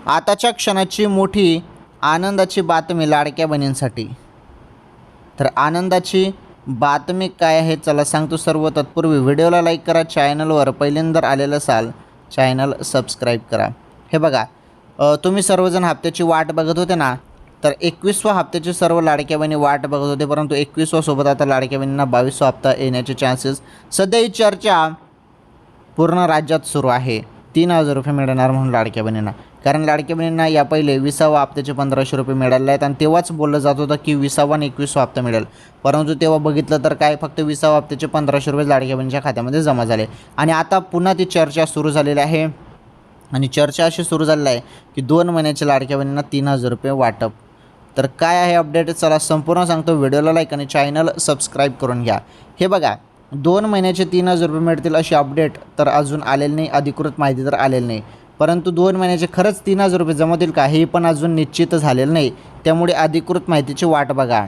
आताच्या क्षणाची मोठी आनंदाची बातमी लाडक्या बहिणींसाठी. तर आनंदाची बातमी काय आहे चला सांगतो सर्व. तत्पूर्वी व्हिडिओला लाईक करा, चॅनलवर पहिल्यांदा आलेलं असाल चॅनल सबस्क्राईब करा. हे बघा, तुम्ही सर्वजण हप्त्याची वाट बघत होते ना, तर 21व्या हप्त्याची सर्व लाडक्या बहिणी वाट बघत होते, परंतु 21व्या सोबत आता लाडक्या बहिणींना 22वा हप्ता येण्याचे चान्सेस सध्या ही चर्चा पूर्ण राज्यात सुरू आहे. 3000 रुपये मिळणार म्हणून लाडक्या बहिणींना. कारण लाडक्या बहिणींना या पहिले 20व्या हप्त्याचे 1500 रुपये मिळाले आहेत आणि तेव्हाच बोललं जात होतं की 20वा आणि 21वा हप्ता मिळेल. परंतु तेव्हा बघितलं तर काय, फक्त 20व्या हप्त्याचे 1500 रुपये लाडक्या बहिणीच्या खात्यामध्ये जमा झाले. आणि आता पुन्हा ती चर्चा सुरू झालेली आहे. आणि चर्चा अशी सुरू झालेली आहे की 2 महिन्याच्या लाडक्या बहिणींना 3000 रुपये वाटप. तर काय आहे अपडेट चला संपूर्ण सांगतो. व्हिडिओला लाईक आणि चॅनल सबस्क्राईब करून घ्या. हे बघा, 2 महिन्याचे 3000 रुपये मिळतील अशी अपडेट तर अजून आलेली नाही, अधिकृत माहिती तर आलेली नाही. परंतु 2 महिन्याचे खरंच 3000 रुपये जमतील का हे पण अजून निश्चित झालेलं नाही. त्यामुळे अधिकृत माहितीची वाट बघा.